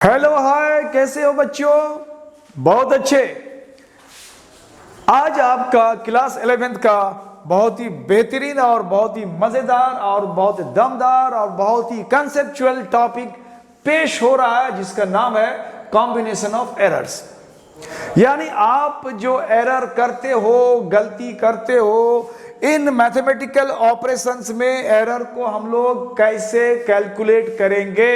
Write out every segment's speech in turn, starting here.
Hello hi, कैसे हो बच्चों? बहुत अच्छे। आज आपका क्लास 11th का बहुत ही बेहतरीन और बहुत ही मजेदार और बहुत ही दमदार और बहुत ही कंसेप्चुअल टॉपिक पेश हो रहा है, जिसका नाम है कॉम्बिनेशन ऑफ एरर्स। यानी आप जो एरर करते हो, गलती करते हो, इन मैथमेटिकल ऑपरेशंस में एरर को हम लोग कैसे कैलकुलेट करेंगे।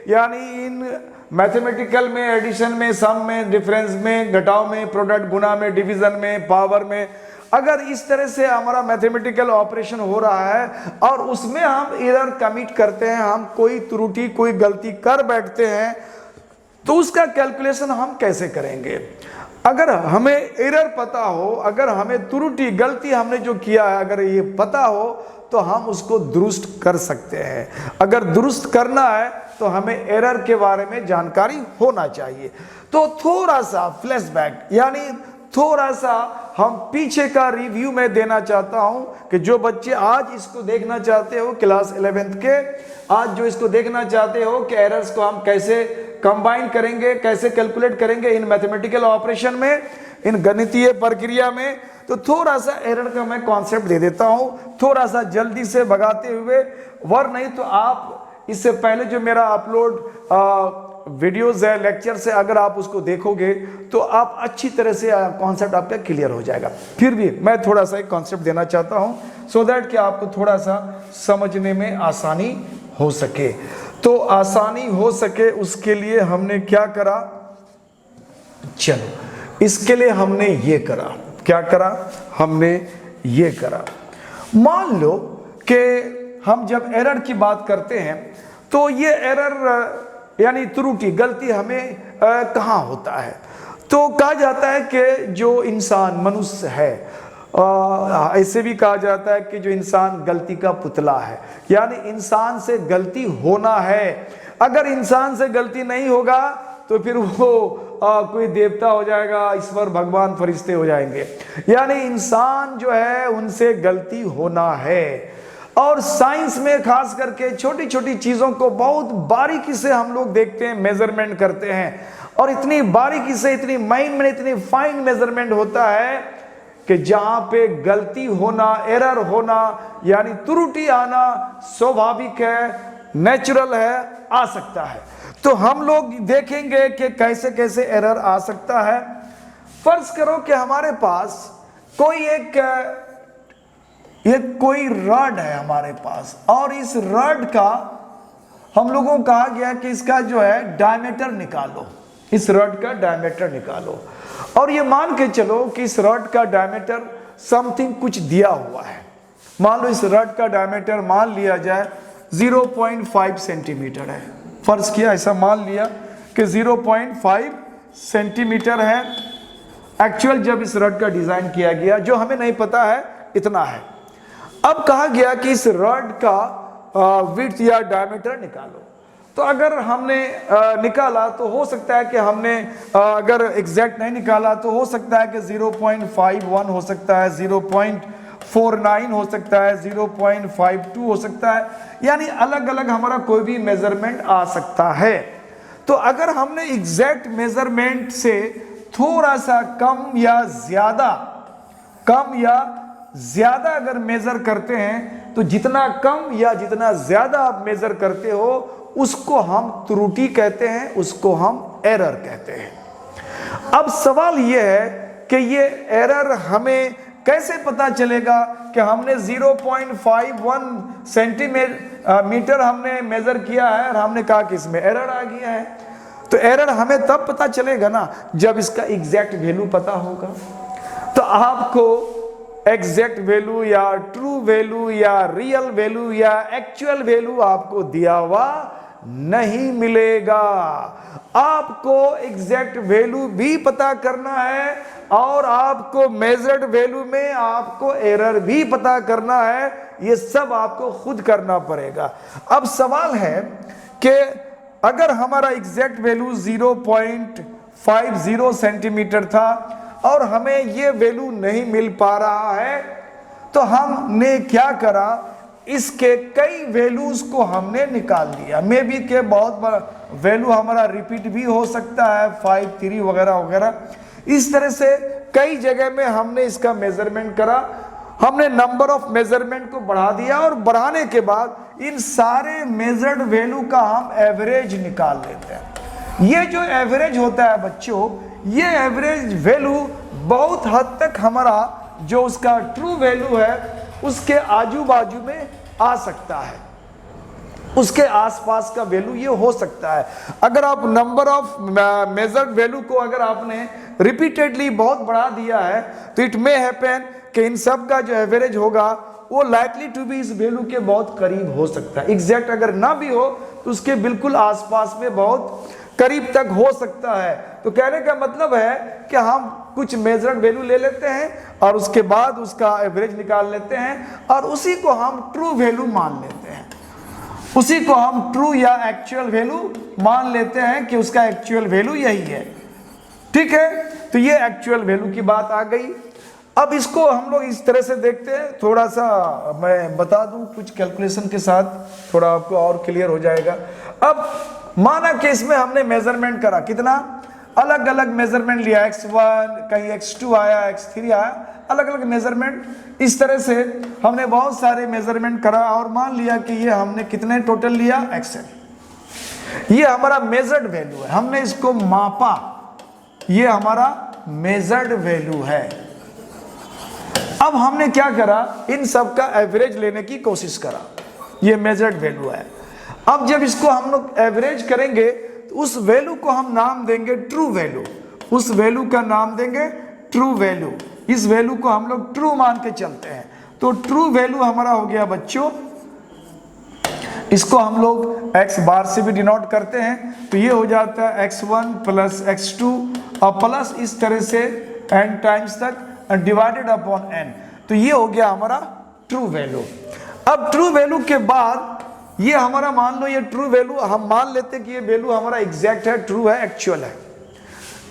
यानी इन मैथमेटिकल में एडिशन में, सम में, डिफरेंस में, घटाव में, प्रोडक्ट, गुना में, डिवीजन में, पावर में, अगर इस तरह से हमारा मैथमेटिकल ऑपरेशन हो रहा है और उसमें हम एरर कमिट करते हैं, हम कोई त्रुटि कोई गलती कर बैठते हैं, तो उसका कैलकुलेशन हम कैसे करेंगे। अगर हमें एरर पता हो, अगर हमें त्रुटि गलती हमने जो किया है अगर ये पता हो, तो हम उसको दुरुस्त कर सकते हैं। अगर दुरुस्त करना है तो हमें एरर के बारे में जानकारी होना चाहिए। तो थोड़ा सा फ्लैशबैक, यानी थोड़ा सा हम पीछे का रिव्यू में देना चाहता हूं कि जो बच्चे आज इसको देखना चाहते हो क्लास 11th के, आज जो इसको देखना चाहते हो कि एरर्स को हम कैसे कंबाइन करेंगे, कैसे कैलकुलेट करेंगे इन मैथमेटिकल ऑपरेशन में, इन गणितीय प्रक्रिया में, तो थोड़ा सा एरर का मैं कॉन्सेप्ट दे देता हूं, थोड़ा सा जल्दी से भगाते हुए। वर नहीं तो आप इससे पहले जो मेरा अपलोड वीडियोस है, लेक्चर से, अगर आप उसको देखोगे तो आप अच्छी तरह से कॉन्सेप्ट आपका क्लियर हो जाएगा। फिर भी मैं थोड़ा सा एक कॉन्सेप्ट देना चाहता हूं सो दैट कि आपको थोड़ा सा समझने में आसानी हो सके। तो आसानी हो सके उसके लिए हमने क्या करा, चलो इसके लिए हमने ये करा, क्या करा, हमने ये करा। मान लो कि हम जब एरर की बात करते हैं तो ये एरर यानी त्रुटि गलती हमें कहाँ होता है। तो कहा जाता है कि जो इंसान मनुष्य है, ऐसे भी कहा जाता है कि जो इंसान गलती का पुतला है, यानी इंसान से गलती होना है। अगर इंसान से गलती नहीं होगा तो फिर वो कोई देवता हो जाएगा, ईश्वर, भगवान, फरिश्ते हो जाएंगे। यानी इंसान जो है उनसे गलती होना है। और साइंस में खास करके छोटी छोटी चीजों को बहुत बारीकी से हम लोग देखते हैं, मेजरमेंट करते हैं, और इतनी बारीकी से, इतनी माइंड में इतनी फाइन मेजरमेंट होता है कि जहां पे गलती होना, एरर होना, यानी त्रुटि आना स्वाभाविक है, नेचुरल है, आ सकता है। तो हम लोग देखेंगे कि कैसे कैसे एरर आ सकता है। फर्ज करो कि हमारे पास कोई रॉड है हमारे पास, और इस रॉड का हम लोगों को कहा गया कि इसका जो है डायमीटर निकालो, इस रॉड का डायमीटर निकालो। और ये मान के चलो कि इस रॉड का डायमीटर समथिंग कुछ दिया हुआ है। मान लो इस रॉड का डायमीटर मान लिया जाए 0.5 सेंटीमीटर है। फर्ज किया, ऐसा मान लिया कि 0.5 सेंटीमीटर है। एक्चुअल जब इस रॉड का डिजाइन किया गया, जो हमें नहीं पता है, इतना है। अब कहा गया कि इस रॉड का विड्थ या डायमीटर निकालो। तो अगर हमने निकाला तो हो सकता है कि हमने अगर एग्जैक्ट नहीं निकाला तो हो सकता है कि 0.51 हो सकता है, 0.49 हो सकता है, 0.52 हो सकता है, यानी अलग अलग हमारा कोई भी मेजरमेंट आ सकता है। तो अगर हमने एग्जैक्ट मेजरमेंट से थोड़ा सा कम या ज्यादा अगर मेजर करते हैं, तो जितना कम या जितना ज्यादा आप मेजर करते हो उसको हम त्रुटि कहते हैं, उसको हम एरर कहते हैं। अब सवाल यह है कि ये एरर हमें कैसे पता चलेगा कि हमने 0.51 सेंटीमीटर हमने मेजर किया है और हमने कहा कि इसमें एरर आ गया है। तो एरर हमें तब पता चलेगा ना जब इसका एग्जैक्ट वैल्यू पता होगा। तो आपको एग्जैक्ट वैल्यू या ट्रू वैल्यू या रियल वैल्यू या एक्चुअल वैल्यू आपको दिया हुआ नहीं मिलेगा। आपको एग्जैक्ट वैल्यू भी पता करना है और आपको मेजर्ड वैल्यू में आपको एरर भी पता करना है। ये सब आपको खुद करना पड़ेगा। अब सवाल है कि अगर हमारा एग्जैक्ट वैल्यू 0.50 सेंटीमीटर था और हमें ये वैल्यू नहीं मिल पा रहा है, तो हमने क्या करा, इसके कई वैल्यूज को हमने निकाल लिया। मे बी के बहुत बड़ा वैल्यू हमारा रिपीट भी हो सकता है, 5, 3 वगैरह वगैरह। इस तरह से कई जगह में हमने इसका मेजरमेंट करा। हमने नंबर ऑफ मेजरमेंट को बढ़ा दिया और बढ़ाने के बाद इन सारे मेजर्ड वैल्यू का हम एवरेज निकाल लेते हैं। ये जो एवरेज होता है बच्चों, ये एवरेज वैल्यू बहुत हद तक हमारा जो उसका ट्रू वैल्यू है उसके आजू बाजू में आ सकता है, उसके आसपास का वैल्यू ये हो सकता है। अगर आप नंबर ऑफ मेजर्ड वैल्यू को अगर आपने रिपीटेडली बहुत बढ़ा दिया है तो इट मे हैपन कि इन सब का जो एवरेज होगा वो लाइकली टू बी इस वैल्यू के बहुत करीब हो सकता है। एग्जैक्ट अगर ना भी हो तो उसके बिल्कुल आसपास में बहुत करीब तक हो सकता है। तो कहने का मतलब है कि हम कुछ मेजर्ड वैल्यू ले लेते हैं और उसके बाद उसका एवरेज निकाल लेते हैं और उसी को हम ट्रू वैल्यू मान लेते हैं, उसी को हम ट्रू या एक्चुअल वैल्यू मान लेते हैं कि उसका एक्चुअल वैल्यू यही है। ठीक है, तो ये एक्चुअल वैल्यू की बात आ गई। अब इसको हम लोग इस तरह से देखते हैं, थोड़ा सा मैं बता दूं कुछ कैलकुलेशन के साथ, थोड़ा आपको और क्लियर हो जाएगा। अब माना कि इसमें हमने मेजरमेंट करा, कितना अलग अलग मेजरमेंट लिया, x1, कहीं x2 आया, x3 आया, अलग अलग मेजरमेंट। इस तरह से हमने बहुत सारे मेजरमेंट करा और मान लिया कि ये हमने कितने टोटल लिया, xn। ये हमारा मेजर्ड वैल्यू है, हमने इसको मापा, ये हमारा मेजर्ड वैल्यू है। अब हमने क्या करा, इन सब का एवरेज लेने की कोशिश करा, ये मेजर्ड वैल्यू है। अब जब इसको हम लोग एवरेज करेंगे तो उस वैल्यू को हम नाम देंगे ट्रू वैल्यू, उस वैल्यू का नाम देंगे ट्रू वैल्यू। इस वैल्यू को हम लोग ट्रू मान के चलते हैं। तो ट्रू वैल्यू हमारा हो गया बच्चों, इसको हम लोग x बार से भी डिनोट करते हैं, तो ये हो जाता है x1 प्लस x2 और प्लस इस तरह से n टाइम्स तक डिवाइडेड अपॉन n। तो ये हो गया हमारा ट्रू वैल्यू। अब ट्रू वैल्यू के बाद ये हमारा मान लो, ये ट्रू वैल्यू हम मान लेते हैं कि ये वैल्यू हमारा एग्जैक्ट है, ट्रू है, एक्चुअल है।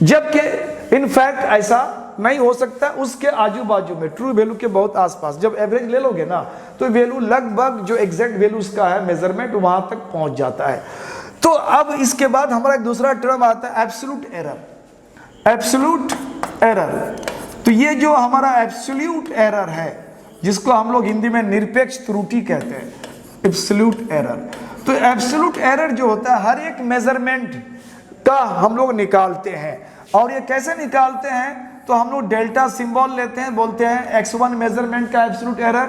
जबकि इनफैक्ट ऐसा नहीं हो सकता, उसके आजू बाजू में ट्रू वैल्यू के बहुत आसपास जब एवरेज ले लोगे ना तो वैल्यू लगभग जो एग्जैक्ट वैल्यू उसका है मेजरमेंट वहां तक पहुंच जाता है। तो अब इसके बाद हमारा एक दूसरा टर्म आता है एब्सोल्यूट एरर। एब्सोल्यूट एरर, तो ये जो हमारा एब्सोल्यूट एरर है जिसको हम लोग हिंदी में निरपेक्ष त्रुटि कहते हैं, एब्सोल्यूट एरर। तो एब्सोल्यूट एरर जो होता है हर एक मेजरमेंट का हम लोग निकालते हैं। और ये कैसे निकालते हैं, तो हम लोग डेल्टा सिंबल लेते हैं, बोलते हैं x1 मेजरमेंट का एब्सोल्यूट एरर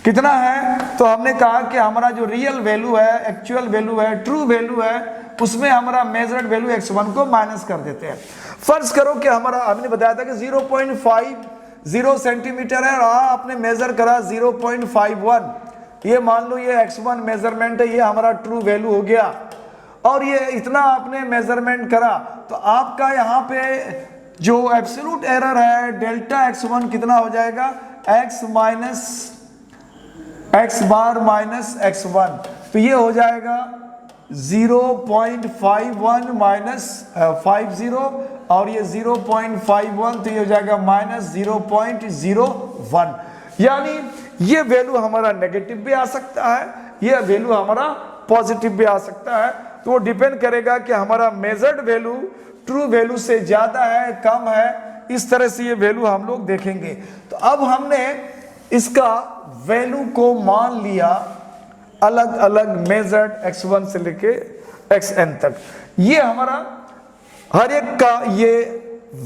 कितना है। तो हमने कहा कि हमारा जो रियल वैल्यू है, एक्चुअल वैल्यू है, ट्रू वैल्यू है, उसमें हमारा मेजर्ड वैल्यू x1 को माइनस कर देते हैं। फर्ज करो कि हमारा, हमने बताया था कि 0.50 सेंटीमीटर है और आपने मेजर करा 0.51, ये मान लो ये x1 मेजरमेंट है, ये हमारा ट्रू वैल्यू हो गया। और ये इतना आपने मेजरमेंट करा तो आपका यहाँ पे जो एब्सोल्यूट एरर है डेल्टा x1 कितना हो जाएगा, x माइनस x बार माइनस x1। तो ये हो जाएगा 0.51 माइनस 50 और ये 0.51, तो ये हो जाएगा माइनस 0.01। यानी ये वैल्यू हमारा नेगेटिव भी आ सकता है, ये वैल्यू हमारा पॉजिटिव भी आ सकता है। तो वो डिपेंड करेगा कि हमारा मेजर्ड वैल्यू ट्रू वैल्यू से ज्यादा है, कम है, इस तरह से ये वैल्यू हम लोग देखेंगे। तो अब हमने इसका वैल्यू को मान लिया अलग अलग मेजर्ड x1 से लेके xn तक, ये हमारा हर एक का ये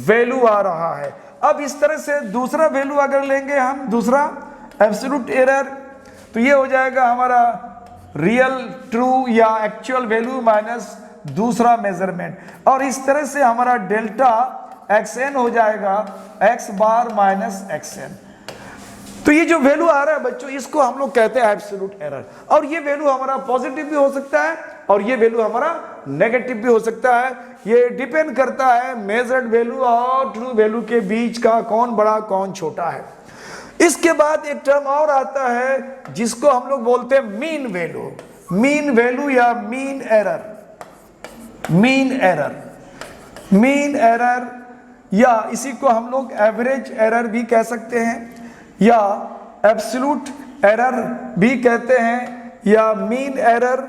वैल्यू आ रहा है। अब इस तरह से दूसरा वैल्यू अगर लेंगे हम, दूसरा एब्सोल्यूट एरर, तो ये हो जाएगा हमारा रियल ट्रू या एक्चुअल वैल्यू माइनस दूसरा मेजरमेंट। और इस तरह से हमारा डेल्टा xn हो जाएगा x बार माइनस xn। तो ये जो वैल्यू आ रहा है बच्चों, इसको हम लोग कहते हैं एब्सोल्यूट एरर। और ये वैल्यू हमारा पॉजिटिव भी हो सकता है और ये वैल्यू हमारा नेगेटिव भी हो सकता है। ये डिपेंड करता है मेजर्ड वैल्यू और ट्रू वैल्यू के बीच का कौन बड़ा कौन छोटा है। इसके बाद एक टर्म और आता है जिसको हम लोग बोलते हैं मीन वैल्यू। मीन वैल्यू या mean error, mean error, mean error, या इसी को हम लोग एवरेज एरर भी कह सकते हैं या एब्सोल्यूट एरर भी कहते हैं या mean error,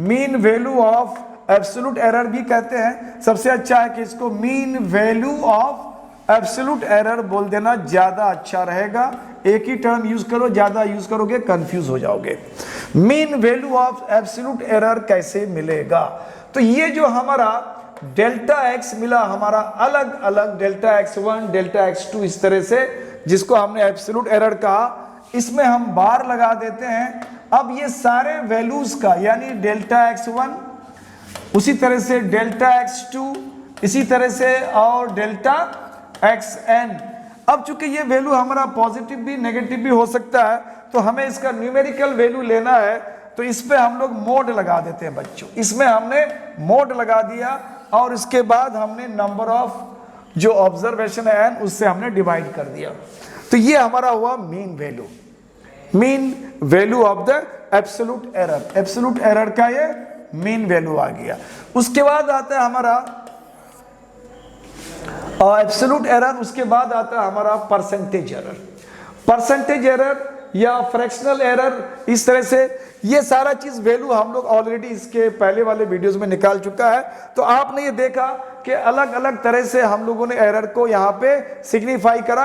mean value of absolute error भी कहते हैं। सबसे अच्छा है कि इसको mean value of absolute error बोल देना ज्यादा अच्छा रहेगा। एक ही टर्म यूज करो, ज्यादा यूज करोगे कंफ्यूज हो जाओगे। Mean value of absolute error कैसे मिलेगा? तो ये जो हमारा डेल्टा एक्स मिला, हमारा अलग अलग डेल्टा x1 डेल्टा x2 इस तरह से, जिसको हमने एब्सोल्यूट एरर कहा, इसमें हम बार लगा देते हैं। अब ये सारे वैल्यूज का यानी डेल्टा x1, उसी तरह से डेल्टा x2, इसी तरह से और डेल्टा xn। अब चूंकि ये वैल्यू हमारा पॉजिटिव भी नेगेटिव भी हो सकता है, तो हमें इसका न्यूमेरिकल वैल्यू लेना है, तो इस पे हम लोग मोड लगा देते हैं बच्चों। इसमें हमने मोड लगा दिया और इसके बाद हमने नंबर ऑफ जो ऑब्जर्वेशन है n, उससे हमने डिवाइड कर दिया। तो ये हमारा हुआ mean value, mean value of the absolute error. Absolute error का ये मीन वैल्यू आ गया। उसके बाद आता है हमारा एब्सोल्यूट एरर, उसके बाद आता है हमारा परसेंटेज एरर। परसेंटेज एरर या फ्रैक्शनल एरर, इस तरह से ये सारा चीज वैल्यू हम लोग ऑलरेडी इसके पहले वाले वीडियोस में निकाल चुका है। तो आपने ये देखा कि अलग अलग तरह से हम लोगों ने एरर को यहाँ पे सिग्निफाई करा,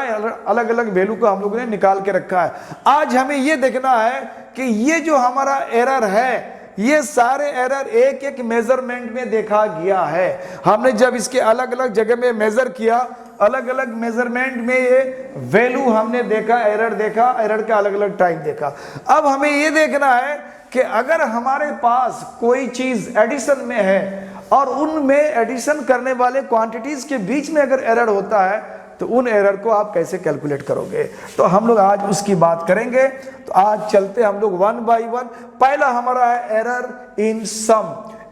अलग अलग वैल्यू को हम लोगों ने निकाल के रखा है। आज हमें ये देखना है कि ये जो हमारा एरर है, ये सारे एरर एक एक मेजरमेंट में देखा गया है। हमने जब इसके अलग अलग जगह में मेजर किया, अलग अलग मेजरमेंट में ये वैल्यू हमने देखा, एरर देखा, एरर का अलग अलग टाइप देखा। अब हमें ये देखना है कि अगर हमारे पास कोई चीज एडिशन में है और उनमें एडिशन करने वाले क्वांटिटीज के बीच में अगर एरर होता है, तो उन एरर को आप कैसे कैलकुलेट करोगे। तो हम लोग आज उसकी बात करेंगे। तो आज चलते हम लोग वन बाय वन। पहला हमारा है error in some.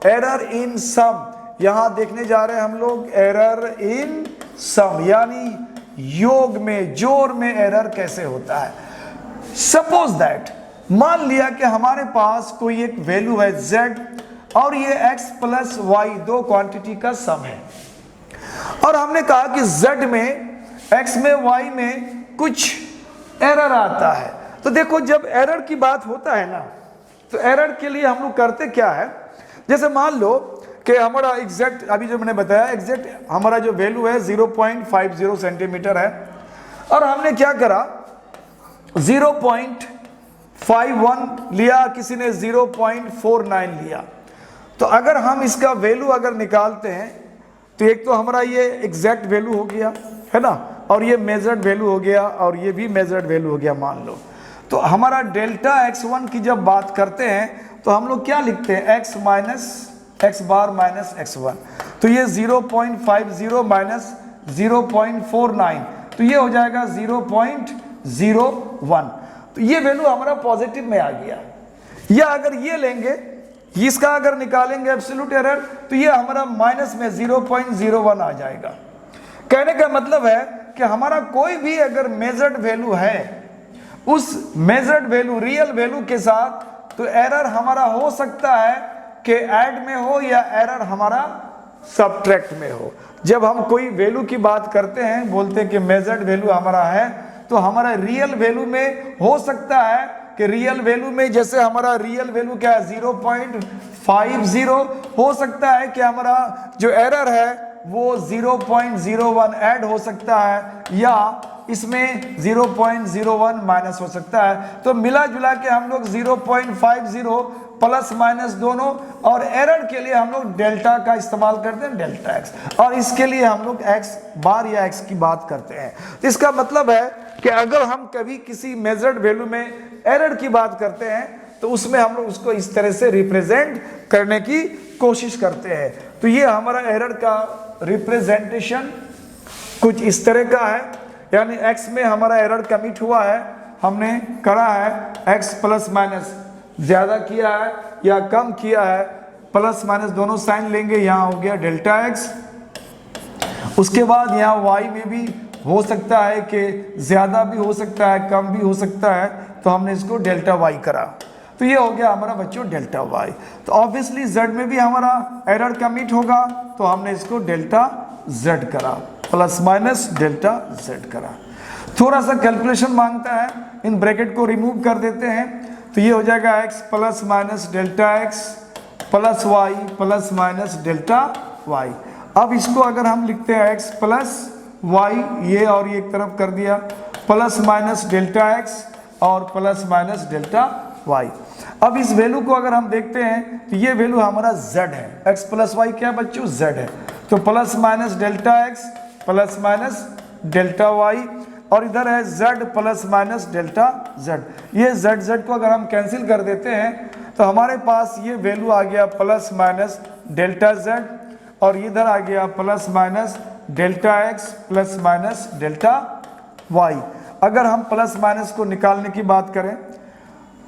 Error in सम यहां देखने जा रहे हैं हम लोग। एरर इन सम यानी योग में, जोड़ में एरर कैसे होता है। सपोज दैट, मान लिया कि हमारे पास कोई एक वैल्यू है z और ये x प्लस y दो क्वांटिटी का सम है, और हमने कहा कि z में, x में, y में कुछ एरर आता है। तो देखो, जब एरर की बात होता है ना, तो एरर के लिए हम लोग करते क्या है, जैसे मान लो कि हमारा एग्जैक्ट, अभी जो मैंने बताया एग्जैक्ट हमारा जो वैल्यू है 0.50 सेंटीमीटर है, और हमने क्या करा 0.51 लिया, किसी ने 0.49 लिया। तो अगर हम इसका वैल्यू अगर निकालते हैं, तो एक तो हमारा ये एग्जैक्ट वैल्यू हो गया है ना, और ये मेजर्ड वैल्यू हो गया, और ये भी मेजर्ड वैल्यू हो गया मान लो। तो हमारा डेल्टा x1 की जब बात करते हैं, तो हम लोग क्या लिखते हैं, x बार माइनस x1। तो ये 0.50 माइनस 0.49, तो ये हो जाएगा 0.01। तो ये वैल्यू हमारा पॉजिटिव में आ गया। या अगर ये लेंगे, इसका अगर निकालेंगे एब्सोल्यूट एरर, तो ये हमारा माइनस में 0.01 आ जाएगा। कहने का मतलब है कि हमारा कोई भी अगर मेजर्ड वैल्यू है, उस मेजर्ड वैल्यू रियल वैल्यू के साथ, तो एरर हमारा हो सकता है कि ऐड में हो या एरर हमारा सबट्रैक्ट में हो। जब हम कोई वैल्यू की बात करते हैं, बोलते हैं कि मेजर्ड वैल्यू हमारा है, तो हमारा रियल वैल्यू में हो सकता है कि रियल वैल्यू में, जैसे हमारा रियल वैल्यू क्या है 0.50, हो सकता है कि हमारा जो एरर है वो 0.01 ऐड हो सकता है, या इसमें 0.01 माइनस हो सकता है। तो मिला जुला के हम लोग 0.50 प्लस माइनस दोनों, और एरर के लिए हम लोग डेल्टा का इस्तेमाल करते हैं, डेल्टा एक्स, और इसके लिए हम लोग एक्स बार या एक्स की बात करते हैं। तो इसका मतलब है कि अगर हम कभी किसी मेजर्ड वैल्यू में एरर की बात करते हैं, तो उसमें हम लोग उसको इस तरह से रिप्रेजेंट करने की कोशिश करते हैं। तो ये हमारा एरर का रिप्रेजेंटेशन कुछ इस तरह का है, यानी x में हमारा एरर कमिट हुआ है, हमने करा है x प्लस माइनस, ज्यादा किया है या कम किया है, प्लस माइनस दोनों साइन लेंगे, यहाँ हो गया डेल्टा x। उसके बाद यहाँ y में भी हो सकता है कि ज्यादा भी हो सकता है, कम भी हो सकता है, तो हमने इसको डेल्टा y करा। तो ये हो गया हमारा बच्चों डेल्टा y। तो ऑब्वियसली z में भी हमारा एरर कमिट होगा, तो हमने इसको डेल्टा z करा, प्लस माइनस डेल्टा z करा। थोड़ा सा कैलकुलेशन मांगता है, इन ब्रैकेट को रिमूव कर देते हैं तो ये हो जाएगा x plus minus delta x plus y plus minus delta y। अब इसको अगर हम लिखते हैं x प्लस वाई, ये और ये एक तरफ कर दिया, प्लस माइनस डेल्टा x और प्लस माइनस डेल्टा y। अब इस वैल्यू को अगर हम देखते हैं तो ये वैल्यू हमारा z है, x प्लस वाई क्या बच्चों z है, तो plus minus delta x plus minus delta y, और इधर है z plus minus delta z। ये z को अगर हम कैंसिल कर देते हैं तो हमारे पास ये वैल्यू आ गया प्लस माइनस डेल्टा z, और इधर आ गया plus minus delta x plus minus delta y। अगर हम प्लस माइनस को निकालने की बात करें,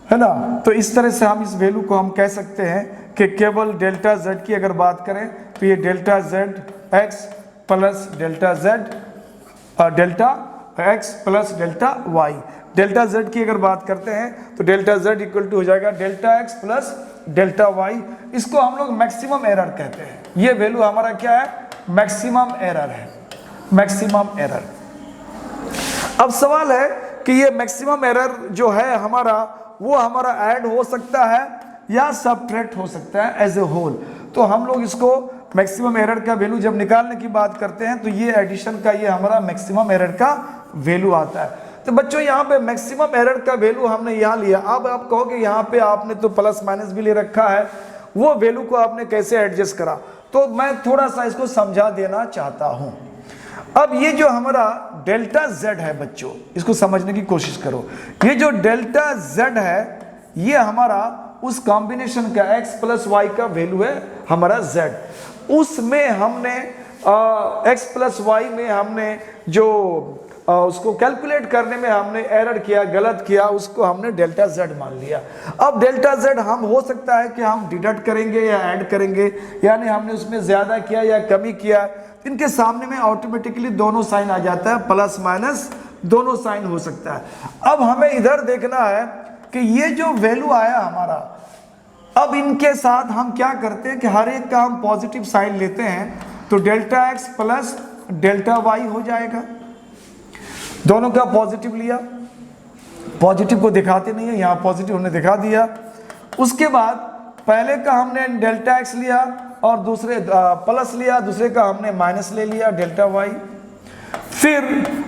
है ना, तो इस तरह से हम इस वैल्यू को हम कह सकते हैं कि केवल डेल्टा z की अगर बात करें तो ये delta z x plus delta z delta x plus delta y। Delta z की अगर बात करते हैं तो डेल्टा z इक्वल टू हो जाएगा delta x plus delta y। इसको हम लोग मैक्सिमम एरर कहते हैं। ये वैल्यू हमारा क्या है, मैक्सिमम एरर है, मैक्सिमम एरर। अब सवाल है कि ये मैक्सिमम एरर जो है हमारा, वो हमारा ऐड हो सकता है या सबट्रैक्ट हो सकता है एज ए होल। तो हम लोग इसको मैक्सिमम एरर का वैल्यू जब निकालने की बात करते हैं तो ये एडिशन का ये हमारा मैक्सिमम एरर का वैल्यू आता है। तो बच्चों यहाँ पे मैक्सिमम एरर का वैल्यू हमने यहाँ लिया। अब आप कहोगे यहाँ पे आपने तो प्लस माइनस भी ले रखा है, वो वैल्यू को आपने कैसे एडजस्ट करा, तो मैं थोड़ा सा इसको समझा देना चाहता हूँ। अब ये जो हमारा डेल्टा z है बच्चों, इसको समझने की कोशिश करो। ये जो डेल्टा z है ये हमारा उस कॉम्बिनेशन का x प्लस वाई का वैल्यू है हमारा z। उसमें हमने x प्लस वाई में हमने जो उसको कैलकुलेट करने में हमने एरर किया, गलत किया, उसको हमने डेल्टा z मान लिया। अब डेल्टा z हम हो सकता है कि हम डिडक्ट करेंगे या ऐड करेंगे, यानी हमने उसमें ज्यादा किया या कमी किया, इनके सामने में ऑटोमेटिकली दोनों साइन आ जाता है, प्लस माइनस दोनों साइन हो सकता है। अब हमें इधर देखना है कि ये जो वैल्यू आया हमारा, अब इनके साथ हम क्या करते हैं कि हर एक का हम पॉजिटिव साइन लेते हैं, तो delta x plus delta y हो जाएगा। दोनों का पॉजिटिव लिया, पॉजिटिव को दिखाते नहीं है, यहाँ पॉजिटिव हमने दिखा दिया। उसके बाद पहले का हमने डेल्टा x लिया और दूसरे प्लस लिया, दूसरे का हमने माइनस ले लिया डेल्टा y। फिर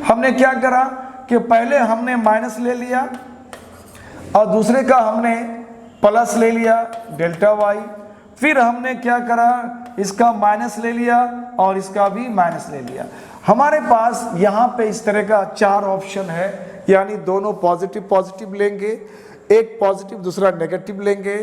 हमने क्या करा कि पहले हमने माइनस ले लिया और दूसरे का हमने प्लस ले लिया डेल्टा y। फिर हमने क्या करा, इसका माइनस ले लिया और इसका भी माइनस ले लिया। हमारे पास यहाँ पे इस तरह का 4 ऑप्शन है, यानी दोनों पॉजिटिव पॉजिटिव लेंगे, एक पॉजिटिव दूसरा नेगेटिव लेंगे,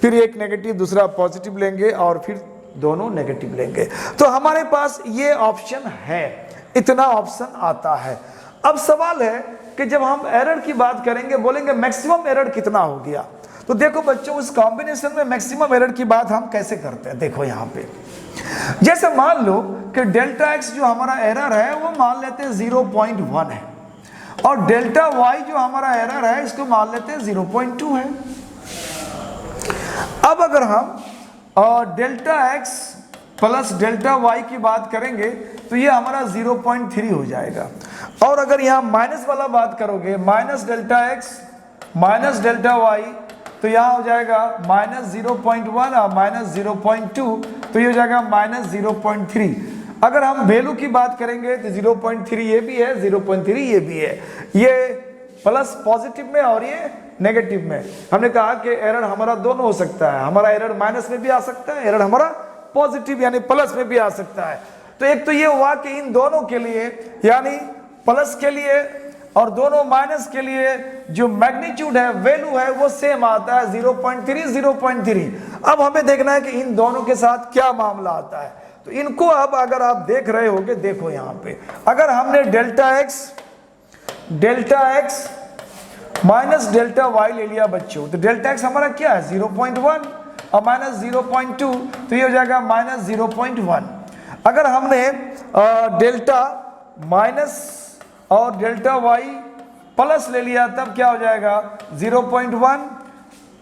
फिर एक नेगेटिव दूसरा पॉजिटिव लेंगे और फिर दोनों नेगेटिव लेंगे। तो हमारे पास ये ऑप्शन है, इतना ऑप्शन आता है। अब सवाल है कि जब हम एरर की बात करेंगे, बोलेंगे मैक्सिमम एरर कितना हो गया, तो देखो बच्चों उस कॉम्बिनेशन में मैक्सिमम एरर की बात हम कैसे करते हैं। देखो यहाँ पे जैसे मान लो कि डेल्टा x जो हमारा एरर है वो मान लेते हैं 0.1 है, और डेल्टा y जो हमारा एरर है इसको मान लेते हैं 0.2 है। अब अगर हम delta x plus delta y की बात करेंगे तो ये हमारा 0.3 हो जाएगा। और अगर यहाँ माइनस वाला बात करोगे, minus delta x minus delta y, तो यहाँ हो जाएगा माइनस 0.1 और माइनस 0.2, तो ये हो जाएगा माइनस 0.3। अगर हम वैल्यू की बात करेंगे तो 0.3 ये भी है, 0.3 ये भी है, ये प्लस पॉजिटिव में और ये नेगेटिव में। हमने कहा कि एरर हमारा दोनों हो सकता है, हमारा एरर माइनस में भी आ सकता है, एरर हमारा पॉजिटिव यानी प्लस में भी आ सकता है। तो एक तो ये हुआ कि इन दोनों के लिए, यानी प्लस के लिए और दोनों माइनस के लिए जो मैग्नीट्यूड है, वैल्यू है, वो सेम आता है 0.3 0.3। अब हमें देखना है कि इन दोनों के साथ क्या मामला आता है। तो इनको अब अगर आप देख रहे होगे, देखो यहाँ पे अगर हमने delta x minus delta y ले लिया बच्चों, तो डेल्टा x हमारा क्या है 0.1 और माइनस 0.2, तो ये हो जाएगा माइनस 0.1। अगर हमने डेल्टा माइनस और डेल्टा y प्लस ले लिया तब क्या हो जाएगा 0.1,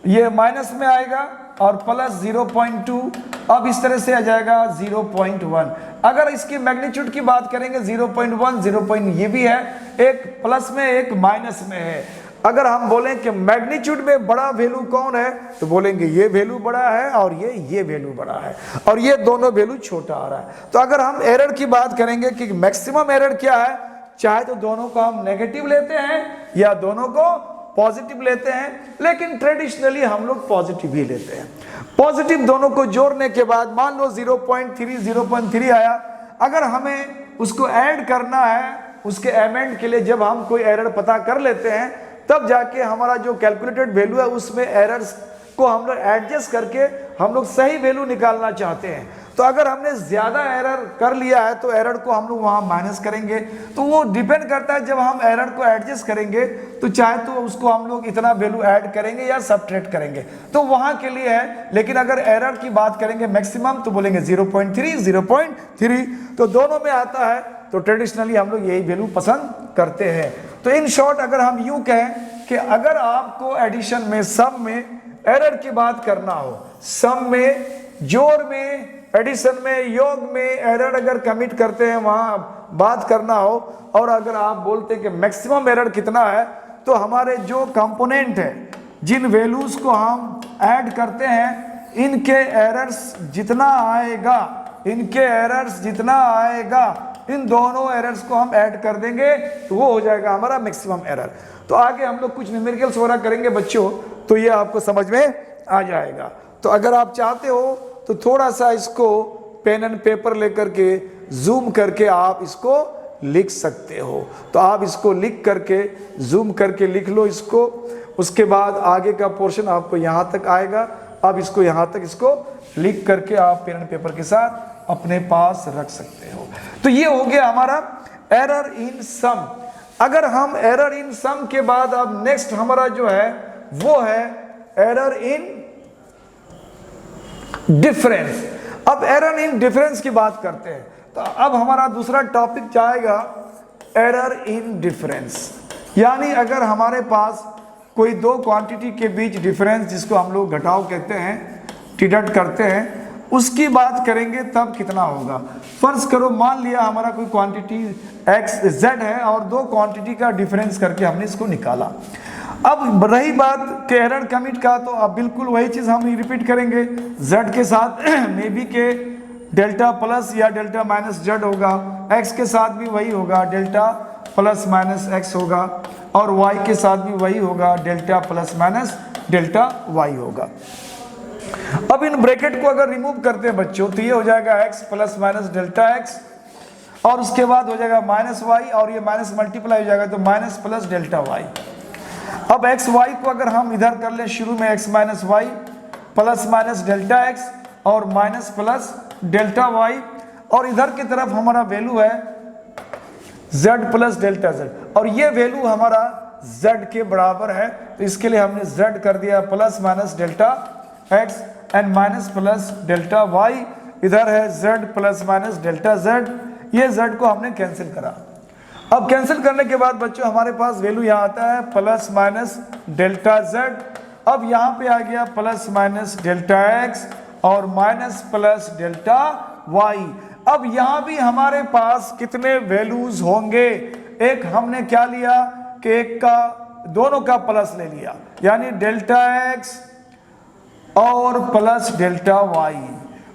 ये माइनस में आएगा और प्लस 0.2, अब इस तरह से आ जाएगा 0.1। अगर इसकी मैग्नीट्यूड की बात करेंगे 0.1, 0. ये भी है, एक प्लस में एक माइनस में है। अगर हम बोलें कि मैग्नीट्यूड में बड़ा वैल्यू कौन है, तो बोलेंगे ये वैल्यू बड़ा है और ये वैल्यू बड़ा है, और ये दोनों वैल्यू छोटा आ रहा है। तो अगर हम एरर की बात करेंगे कि मैक्सिमम एरर क्या है, चाहे तो दोनों को हम नेगेटिव लेते हैं या दोनों को पॉजिटिव लेते हैं, लेकिन ट्रेडिशनली हम लोग पॉजिटिव ही लेते हैं। पॉजिटिव दोनों को जोड़ने के बाद मान लो 0.3 आया, अगर हमें उसको ऐड करना है, उसके अमेंड के लिए जब हम कोई एरर पता कर लेते हैं, तब जाके हमारा जो कैलकुलेटेड वैल्यू है उसमें एरर्स को हम लोग एडजस्ट करके हम लोग सही वैल्यू निकालना चाहते हैं। तो अगर हमने ज्यादा एरर कर लिया है तो एरर को हम लोग वहां माइनस करेंगे। तो वो डिपेंड करता है, जब हम एरर को एडजस्ट करेंगे तो चाहे तो उसको हम लोग इतना वैल्यू ऐड करेंगे या सबट्रैक्ट करेंगे, तो वहां के लिए है। लेकिन अगर एरर की बात करेंगे मैक्सिमम, तो बोलेंगे 0.3। तो दोनों में आता है, तो ट्रेडिशनली हम लोग यही वैल्यू पसंद करते हैं। तो इन शॉर्ट अगर हम यूं कहें कि अगर आपको एडिशन में, सम में एरर की बात करना हो, सम में, जोड़ में, एडिशन में, योग में एरर अगर कमिट करते हैं वहां बात करना हो, और अगर आप बोलते हैं कि मैक्सिमम एरर कितना है, तो हमारे जो कंपोनेंट है, जिन वैल्यूज को हम ऐड करते हैं, इनके एरर्स जितना आएगा, इन दोनों एरर्स को हम ऐड कर देंगे, तो वो हो जाएगा हमारा मैक्सिमम एरर। तो आगे हम लोग कुछ न्यूमेरिकल्स वगैरह करेंगे बच्चों, तो ये आपको समझ में आ जाएगा। तो अगर आप चाहते हो तो थोड़ा सा इसको पेन एंड पेपर लेकर के जूम करके आप इसको लिख सकते हो। तो आप इसको लिख करके जूम करके लिख लो इसको, उसके बाद आगे का पोर्शन आपको यहाँ तक आएगा। अब इसको यहाँ तक इसको लिख करके आप पेन एंड पेपर के साथ अपने पास रख सकते हो। तो ये हो गया हमारा एरर इन सम। अगर हम एरर इन सम के बाद अब नेक्स्ट हमारा जो है वो है एरर इन डिफरेंस। अब एरर इन डिफरेंस की बात करते हैं, तो अब हमारा दूसरा टॉपिक जाएगा एरर इन डिफरेंस। यानी अगर हमारे पास कोई दो क्वांटिटी के बीच डिफरेंस, जिसको हम लोग घटाव कहते हैं, डिडक्ट करते हैं, उसकी बात करेंगे तब कितना होगा। फर्ज करो मान लिया हमारा कोई क्वांटिटी x z है और दो क्वांटिटी का डिफरेंस करके हमने इसको निकाला। अब रही बात के एरर कमिट का, तो अब बिल्कुल वही चीज हम रिपीट करेंगे। z के साथ मे बी के डेल्टा प्लस या डेल्टा माइनस z होगा, x के साथ भी वही होगा, डेल्टा प्लस माइनस x होगा, और y के साथ भी वही होगा, delta plus minus delta y होगा। अब इन ब्रैकेट को अगर रिमूव करते हैं बच्चों, तो ये हो जाएगा x plus minus delta x, और उसके बाद हो जाएगा माइनस y, और ये माइनस मल्टीप्लाई हो जाएगा तो माइनस प्लस डेल्टा y। अब x y को अगर हम इधर कर ले, शुरू में x minus y plus minus delta x और माइनस प्लस डेल्टा y, और इधर की तरफ हमारा वैल्यू है z प्लस डेल्टा z, और ये वैल्यू हमारा z के बराबर है। तो इसके लिए हमने z कर दिया plus minus delta x and minus plus delta y। इधर है z plus minus delta z, ये z को हमने कैंसिल करा। अब कैंसिल करने के बाद बच्चों हमारे पास वैल्यू यहाँ आता है प्लस माइनस डेल्टा z। अब यहाँ पे आ गया प्लस माइनस डेल्टा x और माइनस प्लस डेल्टा y। अब यहाँ भी हमारे पास कितने वैल्यूज होंगे, एक हमने क्या लिया कि एक का दोनों का प्लस ले लिया, यानी डेल्टा x और प्लस डेल्टा y।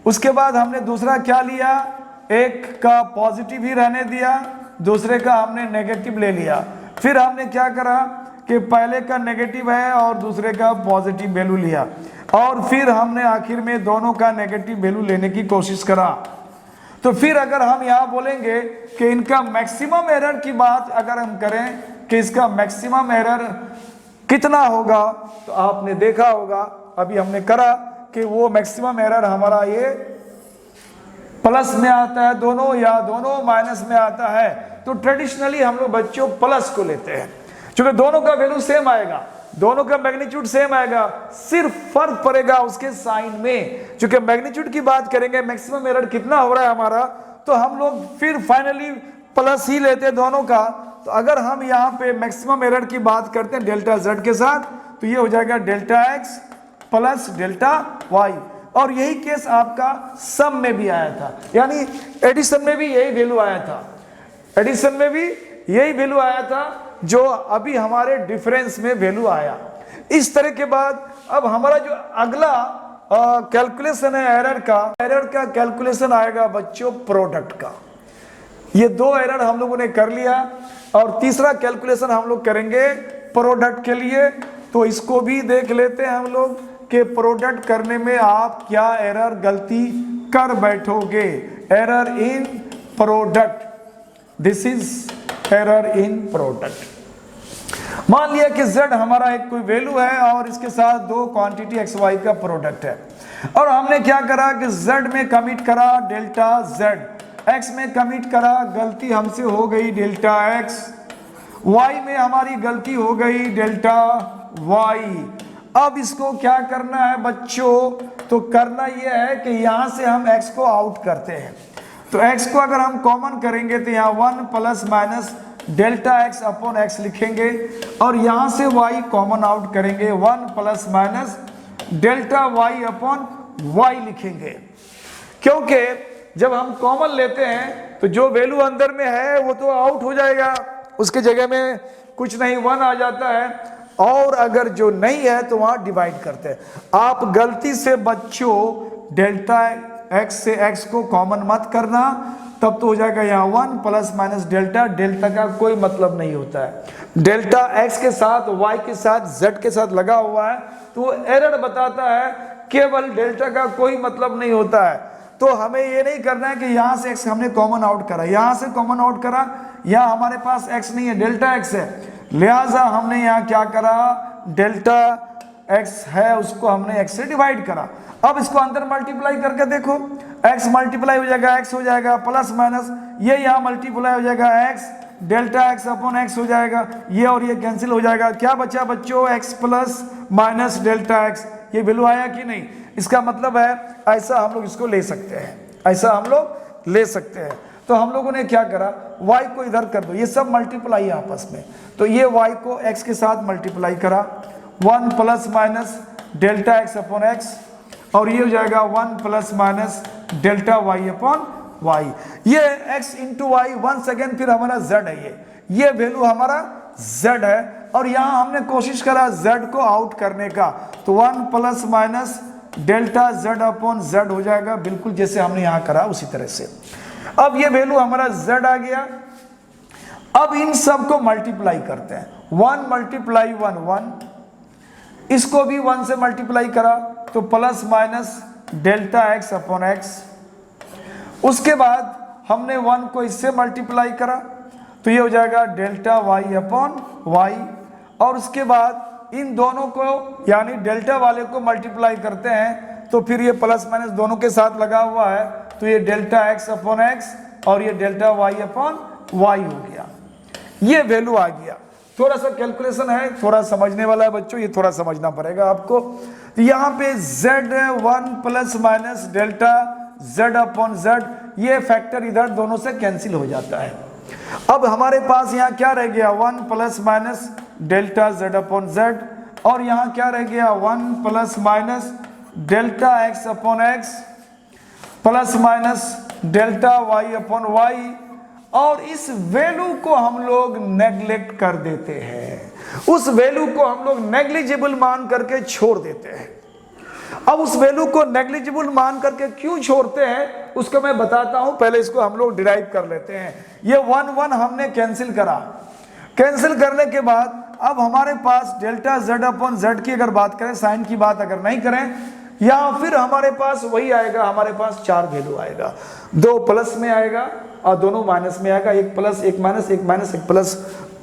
उसके बाद हमने दूसरा क्या लिया, एक का पॉजिटिव ही रहने दिया, दूसरे का हमने नेगेटिव ले लिया। फिर हमने क्या करा कि पहले का नेगेटिव है और दूसरे का पॉजिटिव वैल्यू लिया, और फिर हमने आखिर में दोनों का नेगेटिव वैल्यू लेने की कोशिश करा। तो फिर अगर हम यहाँ बोलेंगे कि इनका मैक्सिमम एरर की बात अगर हम करें कि इसका मैक्सिमम एरर कितना होगा, तो आपने देखा होगा अभी हमने करा कि वो मैक्सिमम एरर हमारा ये प्लस में आता है दोनों, या दोनों माइनस में आता है। तो ट्रेडिशनली हम लोग बच्चों प्लस को लेते हैं, क्योंकि दोनों का वैल्यू सेम आएगा, दोनों का मैग्नीट्यूड सेम आएगा, सिर्फ फर्क पड़ेगा उसके साइन में। क्योंकि मैग्नीट्यूड की बात करेंगे, मैक्सिमम एरर कितना हो रहा है हमारा, तो हम लोग फिर फाइनली प्लस ही लेते हैं दोनों का। तो अगर हम यहाँ पे मैक्सिमम एरर की बात करते हैं डेल्टा z के साथ, तो ये हो जाएगा delta x plus delta y. और यही केस आपका सम में भी आया था, यानी एडिशन में भी यही वैल्यू आया था, एडिशन में भी यही वैल्यू आया था जो अभी हमारे डिफरेंस में वैल्यू आया। इस तरह के बाद अब हमारा जो अगला कैलकुलेशन है एरर का कैलकुलेशन आएगा बच्चों प्रोडक्ट का। ये दो एरर हम लोगों ने कर लिया और तीसरा कैलकुलेशन हम लोग करेंगे प्रोडक्ट के लिए। तो इसको भी देख लेते हैं हम लोग कि प्रोडक्ट करने में आप क्या एरर गलती कर बैठोगे। Error in product, this is error in product. मान लिया कि z हमारा एक कोई वैल्यू है और इसके साथ दो क्वांटिटी x y का प्रोडक्ट है, और हमने क्या करा कि z में कमिट करा डेल्टा z, x में कमिट करा, गलती हमसे हो गई डेल्टा x, y में हमारी गलती हो गई डेल्टा y। अब इसको क्या करना है बच्चों, तो करना यह है कि यहां से हम x को आउट करते हैं। तो x को अगर हम कॉमन करेंगे तो यहाँ 1 plus minus delta x upon x लिखेंगे, और यहां से y कॉमन आउट करेंगे 1 plus minus delta y upon y लिखेंगे। क्योंकि जब हम कॉमन लेते हैं तो जो वैल्यू अंदर में है वो तो आउट हो जाएगा, उसके जगह में कुछ नहीं 1 आ जाता है, और अगर जो नहीं है तो वहां डिवाइड करते हैं। आप गलती से बच्चों डेल्टा x से x को कॉमन मत करना, तब तो हो जाएगा यहाँ 1 प्लस माइनस डेल्टा, डेल्टा का कोई मतलब नहीं होता है। डेल्टा x के साथ y के साथ z के साथ लगा हुआ है तो वो एरर बताता है, केवल डेल्टा का कोई मतलब नहीं होता है। तो हमें ये नहीं करना है कि यहाँ से x हमने कॉमन आउट करा, यहाँ से कॉमन आउट करा, यहाँ हमारे पास x नहीं है, डेल्टा x है, लिहाजा हमने यहाँ क्या करा, डेल्टा x है उसको हमने x से डिवाइड करा। अब इसको अंदर मल्टीप्लाई करके देखो, x मल्टीप्लाई हो जाएगा x हो जाएगा प्लस माइनस, ये यहाँ मल्टीप्लाई हो जाएगा x, delta x upon x हो जाएगा, ये और ये कैंसिल हो जाएगा। क्या बचा बच्चों, x plus minus delta x, ये वैल्यू आया कि नहीं। इसका मतलब है ऐसा हम लोग इसको ले सकते हैं, ऐसा हम लोग ले सकते हैं। तो हम लोगों ने क्या करा, y को इधर कर दो, ये सब मल्टीप्लाई है आपस में, तो ये y को x के साथ मल्टीप्लाई करा 1 plus minus delta x upon x, और ये हो जाएगा 1 plus minus delta y upon y। ये x into y, one second फिर हमारा z है, ये वैल्यू हमारा z है, और यहाँ हमने कोशिश करा z को आउट करने का, तो 1 plus minus delta z upon z हो जाएगा, बिल्कुल जैसे हमने यहाँ करा उसी तरह से। अब ये वैल्यू हमारा z आ गया। अब इन सब को मल्टीप्लाई करते हैं, 1 मल्टीप्लाई 1 1, इसको भी 1 से मल्टीप्लाई करा तो plus minus delta x upon x। उसके बाद हमने 1 को इससे मल्टीप्लाई करा तो ये हो जाएगा डेल्टा y अपॉन y, और उसके बाद इन दोनों को यानी डेल्टा वाले को मल्टीप्लाई करते हैं तो फिर ये प्लस माइनस दोनों के साथ लगा हुआ है, तो ये डेल्टा x अपॉन x और ये डेल्टा y अपॉन y हो गया, ये वैल्यू आ गया। थोड़ा सा कैलकुलेशन है, थोड़ा समझने वाला है बच्चों, ये थोड़ा समझना पड़ेगा आपको। तो यहाँ पे z 1 plus minus delta z upon z, ये फैक्टर इधर दोनों से कैंसिल हो जाता है। अब हमारे पास यहाँ क्या रह गया, 1 plus minus delta z upon z, और यहाँ क्या रह गया 1 plus minus delta x upon x plus minus delta y upon y, और इस वैल्यू को हम लोग नेग्लेक्ट कर देते हैं, उस वैल्यू को हम लोग नेग्लिजिबल मान करके छोड़ देते हैं। अब उस वैल्यू को नेग्लिजिबल मान करके क्यों छोड़ते हैं उसको मैं बताता हूं, पहले इसको हम लोग डिराइव कर लेते हैं। ये 1 1 हमने कैंसिल करा, कैंसिल करने के बाद अब हमारे पास डेल्टा z अपॉन z की अगर बात करें, साइन की बात अगर नहीं करें, या फिर हमारे पास वही आएगा, हमारे पास 4 वैल्यू आएगा, 2 प्लस में आएगा और दोनों माइनस में आएगा, 1 प्लस 1 माइनस 1 माइनस 1 प्लस,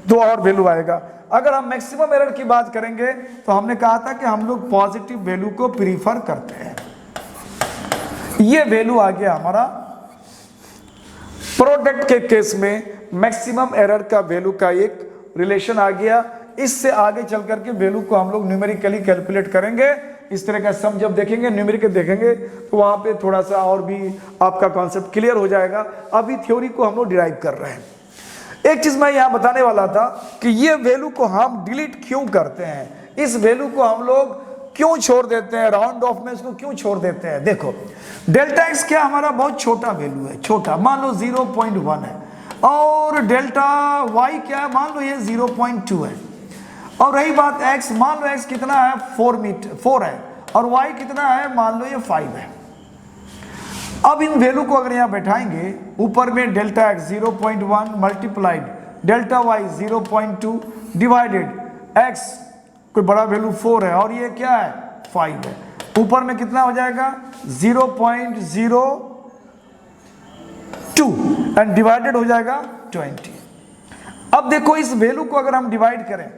2 और वैल्यू आएगा। अगर हम मैक्सिमम एरर की बात करेंगे तो हमने कहा था कि हम लोग पॉजिटिव वैल्यू को प्रीफर करते हैं, ये वैल्यू आ गया हमारा। प्रोडक्ट के केस में मैक्सिमम एरर का वैल्यू का एक रिलेशन आ गया। इससे आगे चल करके वैल्यू को हम लोग न्यूमेरिकली कैलकुलेट करेंगे। इस तरह का सम जब देखेंगे, न्यूमेरिकल देखेंगे, तो वहां पे थोड़ा सा और भी आपका कॉन्सेप्ट क्लियर हो जाएगा। अभी थ्योरी को हम लोग डिराइव कर रहे हैं। एक चीज मैं यहां बताने वाला था कि ये वैल्यू को हम डिलीट क्यों करते हैं, इस वैल्यू को हम लोग क्यों छोड़ देते हैं, राउंड ऑफ में इसको क्यों छोड़ देते हैं? देखो डेल्टा एक्स क्या हमारा बहुत छोटा वैल्यू है, छोटा, मान लो 0.1 है, और डेल्टा वाई क्या है, मान लो ये 0.2 है, और रही बात x, मान लो x कितना है 4 है, और y कितना है, मान लो ये 5 है। अब इन वैल्यू को अगर यहाँ बैठाएंगे, ऊपर में delta x 0.1 multiplied delta y 0.2 divided x कोई बड़ा वैल्यू 4 है और ये क्या है 5 है, ऊपर में कितना हो जाएगा 0.02 एंड डिवाइडेड हो जाएगा 20। अब देखो इस वैल्यू को अगर हम डिवाइड करें,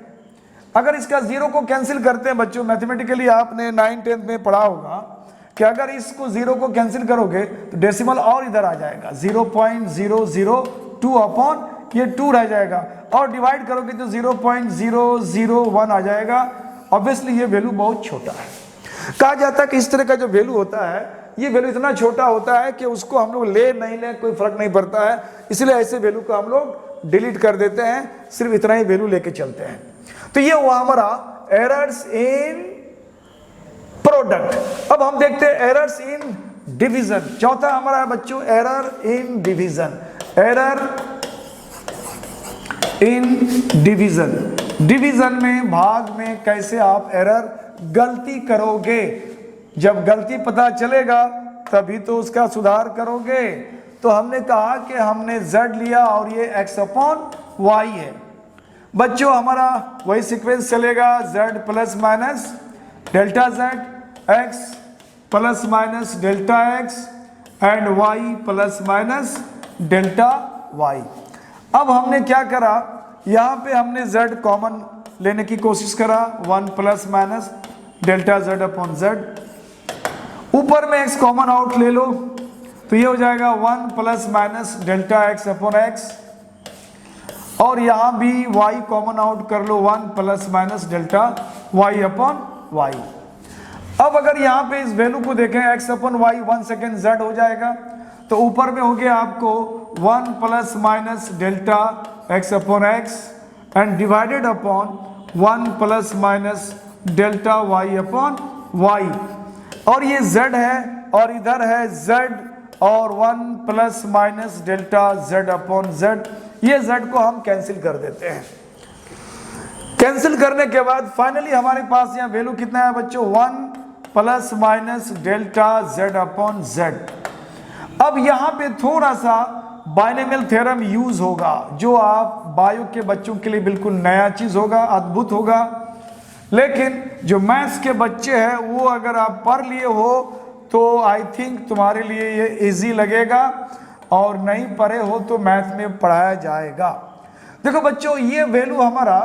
अगर इसका 0 को कैंसिल करते हैं बच्चों, मैथमेटिकली आपने 9th-10th में पढ़ा होगा कि अगर इसको 0 को कैंसिल करोगे तो डेसिमल और इधर आ जाएगा 0.002 अपॉन ये 2 रह जाएगा, और डिवाइड करोगे तो 0.001 आ जाएगा। ऑब्वियसली ये वैल्यू बहुत छोटा है। कहा जाता है कि इस तरह का जो वैल्यू होता है, ये वैल्यू इतना छोटा होता है कि उसको हम लोग ले नहीं ले कोई फर्क नहीं पड़ता है, इसलिए ऐसे वैल्यू को हम लोग डिलीट कर देते हैं, सिर्फ इतना ही वैल्यू लेके चलते हैं। तो ये हुआ हमारा एरर्स इन प्रोडक्ट। अब हम देखते हैं एरर्स इन डिवीजन। चौथा हमारा है बच्चों error in division. Error in division, division में भाग में कैसे आप एरर गलती करोगे, जब गलती पता चलेगा तभी तो उसका सुधार करोगे। तो हमने कहा कि हमने z लिया और ये x अपॉन y है बच्चों, हमारा वही सीक्वेंस चलेगा, z plus minus delta z, x plus minus delta x and y plus minus delta y। अब हमने क्या करा, यहाँ पे हमने z कॉमन लेने की कोशिश करा, 1 plus minus delta z upon z, ऊपर में x कॉमन आउट ले लो तो ये हो जाएगा 1 plus minus delta x upon x, और यहाँ भी y कॉमन आउट कर लो 1 plus minus delta y upon y। अब अगर यहाँ पे इस वैल्यू को देखें x upon y 1 second z हो जाएगा, तो ऊपर में हो गया आपको 1 plus minus delta x upon x and divided upon 1 plus minus delta y upon y, और ये z है और इधर है z और 1 plus minus delta z upon z, ये z को हम कैंसिल कर देते हैं। कैंसिल करने के बाद फाइनली हमारे पास यहाँ वैल्यू कितना है बच्चों, 1 plus minus delta z upon z। अब यहाँ पे थोड़ा सा बाइनोमियल थ्योरम यूज होगा, जो आप बायो के बच्चों के लिए बिल्कुल नया चीज होगा, अद्भुत होगा, लेकिन जो मैथ्स के बच्चे हैं वो अगर आप पढ़ लिए हो तो आई थिंक तुम्हारे लिए ये इजी लगेगा, और नहीं पढ़े हो तो मैथ में पढ़ाया जाएगा। देखो बच्चों, ये वैल्यू हमारा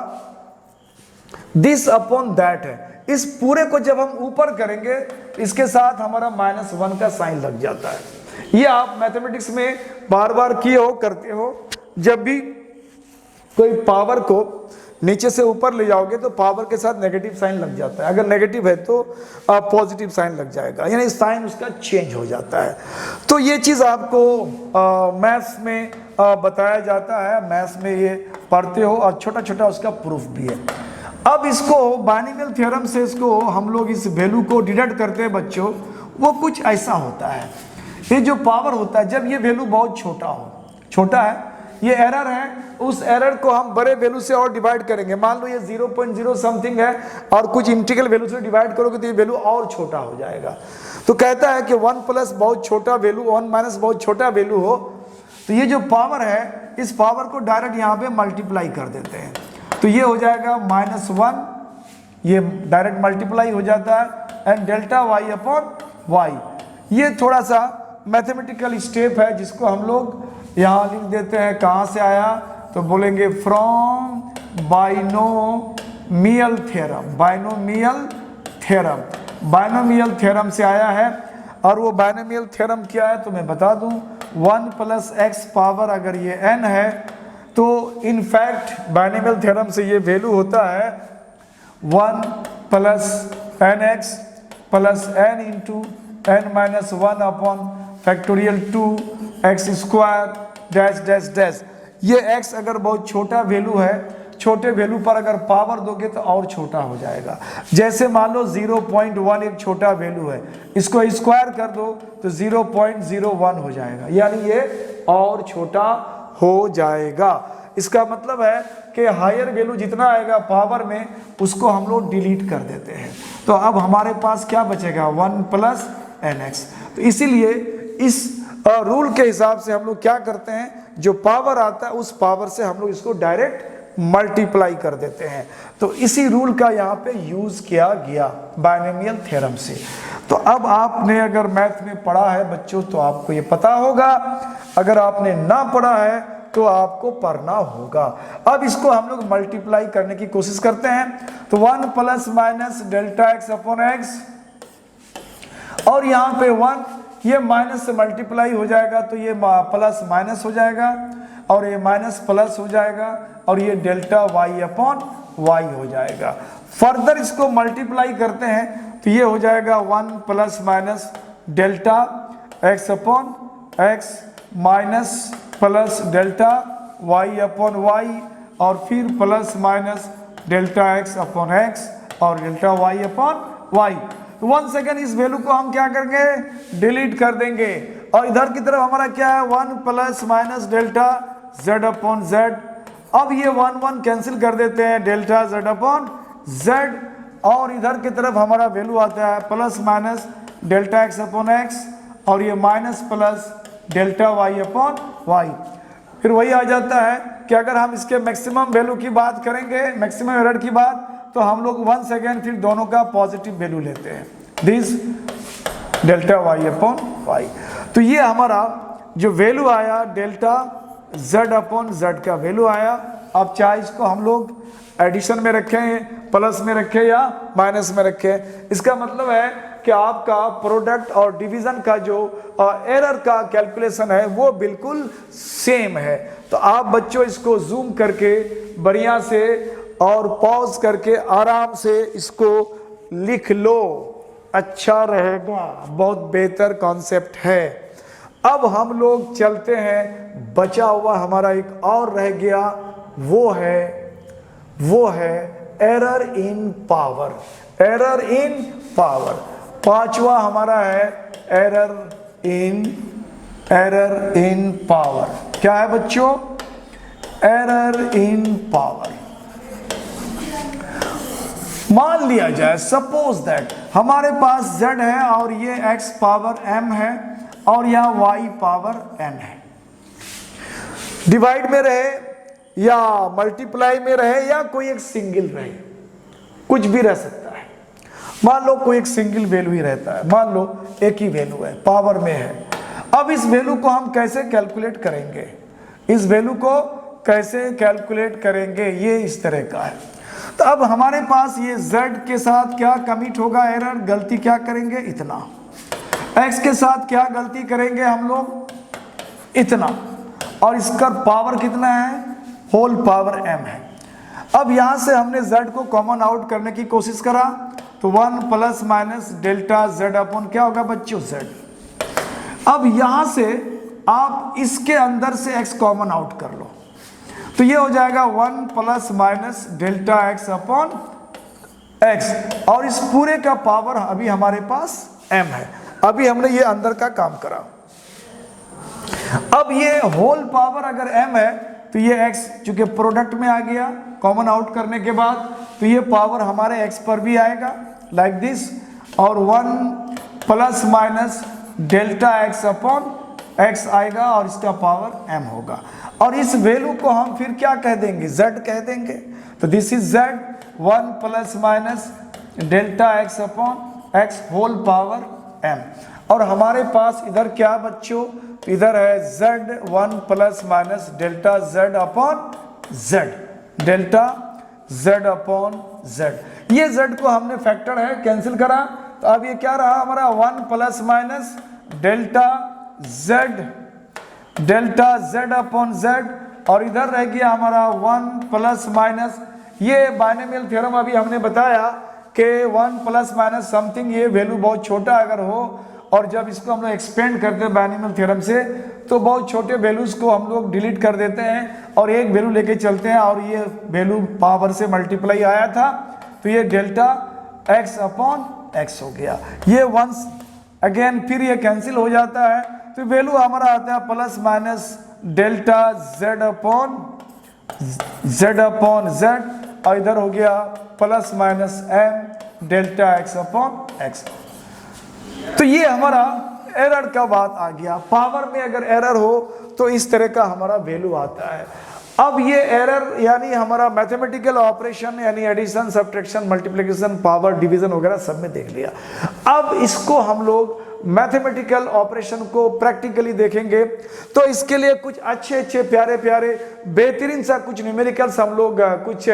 दिस अपॉन दैट है, इस पूरे को जब हम ऊपर करेंगे इसके साथ हमारा -1 का साइन लग जाता है। ये आप मैथमेटिक्स में बार बार किए हो, करते हो, जब भी कोई पावर को नीचे से ऊपर ले जाओगे तो पावर के साथ नेगेटिव साइन लग जाता है, अगर नेगेटिव है तो पॉजिटिव साइन लग जाएगा, यानी साइन उसका चेंज हो जाता है। तो ये चीज़ आपको मैथ्स में बताया जाता है, मैथ्स में ये पढ़ते हो, और छोटा छोटा उसका प्रूफ भी है। अब इसको बाइनोमियल थ्योरम से इसको हम लोग इस वैल्यू को डिडक्ट करते हैं बच्चों, वो कुछ ऐसा होता है, ये जो पावर होता है जब ये वैल्यू बहुत छोटा हो, छोटा है, ये एरर है, उस एरर को हम बड़े वैल्यू से और डिवाइड करेंगे। मान लो ये 0.0 समथिंग है और कुछ इंटीग्रल वैल्यू से डिवाइड करोगे तो ये वैल्यू और छोटा हो जाएगा। तो कहता है कि 1 प्लस बहुत छोटा वैल्यू, 1 माइनस बहुत छोटा वैल्यू हो, तो ये जो पावर है इस पावर को डायरेक्ट यहाँ पे मल्टीप्लाई कर देते हैं, तो ये हो जाएगा -1, ये डायरेक्ट मल्टीप्लाई हो जाता है, and delta y upon y। ये थोड़ा सा मैथमेटिकल स्टेप है जिसको हम लोग यहाँ लिख देते हैं। कहाँ से आया, तो बोलेंगे from binomial theorem, binomial theorem, binomial theorem से आया है। और वो बाइनोमियल थ्योरम क्या है तो मैं बता दूं, 1 प्लस एक्स पावर अगर ये n है तो इनफैक्ट बाइनोमियल थ्योरम से ये वैल्यू होता है 1 plus nx plus n into n minus 1 upon factorial 2 x square dash dash dash. ये x अगर बहुत छोटा वैल्यू है, छोटे वैल्यू पर अगर पावर दोगे तो और छोटा हो जाएगा। जैसे मान लो 0.1 एक छोटा वैल्यू है, इसको स्क्वायर कर दो तो 0.01 हो जाएगा, यानी ये और छोटा हो जाएगा। इसका मतलब है कि हायर वैल्यू जितना आएगा पावर में उसको हम लोग डिलीट कर देते हैं। तो अब हमारे पास क्या बचेगा 1 + nx। तो इसीलिए इस रूल के हिसाब से हम लोग क्या करते हैं, जो पावर आता है उस पावर से हम लोग इसको डायरेक्ट मल्टीप्लाई कर देते हैं। तो इसी रूल का यहाँ पे यूज किया गया बाइनोमियल थ्योरम से। तो अब आपने अगर मैथ में पढ़ा है बच्चों तो आपको ये पता होगा, अगर आपने ना पढ़ा है तो आपको पढ़ना होगा। अब इसको हम लोग मल्टीप्लाई करने की कोशिश करते हैं। तो 1 ± Δx/x, और यहाँ पे 1 ये माइनस से मल्टीप्लाई हो जाएगा तो ये प्लस माइनस हो जाएगा, और ये माइनस प्लस हो जाएगा, और ये Δy/y हो जाएगा। फर्दर इसको मल्टीप्लाई करते हैं तो ये हो जाएगा 1 ± Δx/x माइनस प्लस Δy/y, और फिर प्लस माइनस Δx/x और Δy/y। तो 1 सेकेंड इस वैल्यू को हम क्या करेंगे, डिलीट कर देंगे, और इधर की तरफ हमारा क्या है 1 ± Δz/z। अब ये 1 कैंसिल कर देते हैं, Δz/z, और इधर की तरफ हमारा वैल्यू आता है प्लस माइनस Δx/x, और ये माइनस प्लस Δy/y। फिर वही आ जाता है कि अगर हम इसके मैक्सिमम वैल्यू की बात करेंगे, मैक्सिमम एरर की बात, तो हम लोग 1 सेकेंड फिर दोनों का पॉजिटिव वैल्यू लेते हैं, दिस Δy/y। तो ये हमारा जो वैल्यू आया Δz/z का वैल्यू आया। अब चाहे इसको हम लोग एडिशन में रखें, प्लस में रखें या माइनस में रखें, इसका मतलब है कि आपका प्रोडक्ट और डिवीजन का जो एरर का कैलकुलेशन है वो बिल्कुल सेम है। तो आप बच्चों इसको जूम करके बढ़िया से और पॉज करके आराम से इसको लिख लो, अच्छा रहेगा, बहुत बेहतर कॉन्सेप्ट है। अब हम लोग चलते हैं, बचा हुआ हमारा एक और रह गया, वो है error in power. Error in power पांचवा हमारा है एरर इन पावर। क्या है बच्चों, एरर इन पावर। मान लिया जाए, सपोज दैट हमारे पास z है और ये x पावर m है और यहाँ y पावर n है। डिवाइड में रहे या मल्टीप्लाई में रहे या कोई एक सिंगल रहे, कुछ भी रह सकता है। मान लो कोई एक सिंगल वैल्यू ही रहता है, मान लो एक ही वैल्यू है, पावर में है। अब इस वैल्यू को हम कैसे कैलकुलेट करेंगे, इस वैल्यू को कैसे कैलकुलेट करेंगे, ये इस तरह का है। तो अब हमारे पास ये z के साथ क्या कमिट होगा एरर, गलती क्या करेंगे, इतना। x के साथ क्या गलती करेंगे हम लोग, इतना, और इसका पावर कितना है, होल पावर m है। अब यहां से हमने z को कॉमन आउट करने की कोशिश करा, तो 1 plus minus delta z upon क्या होगा बच्चों, z। अब यहां से आप इसके अंदर से x कॉमन आउट कर लो, तो ये हो जाएगा 1 plus minus delta x upon x, और इस पूरे का पावर अभी हमारे पास m है। अभी हमने ये अंदर का काम करा। अब ये होल पावर अगर m है तो ये x चूंकि प्रोडक्ट में आ गया कॉमन आउट करने के बाद, तो ये पावर हमारे x पर भी आएगा लाइक दिस, और 1 plus minus delta x upon x आएगा और इसका पावर m होगा। और इस वैल्यू को हम फिर क्या कह देंगे, z कह देंगे। तो this is z 1 plus minus delta x upon x whole power m। और हमारे पास इधर क्या बच्चों, इधर है z 1 plus minus delta z upon z, delta z upon z। ये z को हमने फैक्टर है कैंसिल करा, तो अब ये क्या रहा हमारा 1 plus minus delta z upon z, और इधर रह गया हमारा 1 प्लस माइनस, ये बाइनोमियल थ्योरम अभी हमने बताया कि 1 प्लस माइनस समथिंग, ये वैल्यू बहुत छोटा अगर हो और जब इसको हम लोग एक्सपेंड करते हैं बायनॉमियल थ्योरम से तो बहुत छोटे वैल्यूज को हम लोग डिलीट कर देते हैं और एक वैल्यू लेके चलते हैं और ये वैल्यू पावर से मल्टीप्लाई आया था तो ये डेल्टा x अपॉन x हो गया। ये वंस अगेन फिर ये कैंसिल हो जाता है तो वैल्यू हमारा आता है plus minus delta z upon z और इधर हो गया plus minus m delta x upon x। तो ये हमारा एरर का बात आ गया। पावर में अगर एरर हो तो इस तरह का हमारा वैल्यू आता है। अब ये एरर यानी हमारा मैथमेटिकल ऑपरेशन यानी addition, subtraction, multiplication, power, division वगैरह सब में देख लिया। अब इसको हम लोग मैथमेटिकल ऑपरेशन को प्रैक्टिकली देखेंगे तो इसके लिए कुछ अच्छे अच्छे प्यारे प्यारे बेहतरीन सा कुछ न्यूमेरिकल्स हम लोग कुछ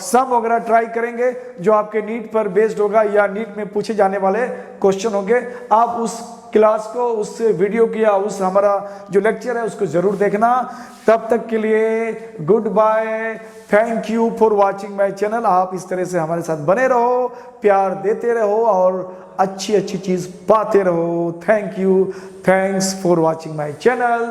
सम वगैरह ट्राई करेंगे जो आपके नीट पर बेस्ड होगा या नीट में पूछे जाने वाले क्वेश्चन होंगे। आप उस क्लास को, उस वीडियो की या उस हमारा जो लेक्चर है उसको जरूर देखना। तब तक के लिए good bye, thank you for watching my channel. आप इस तरह से हमारे साथ बने रहो, प्यार देते रहो और अच्छी अच्छी चीज पाते रहो। Thank you, thanks for watching my channel.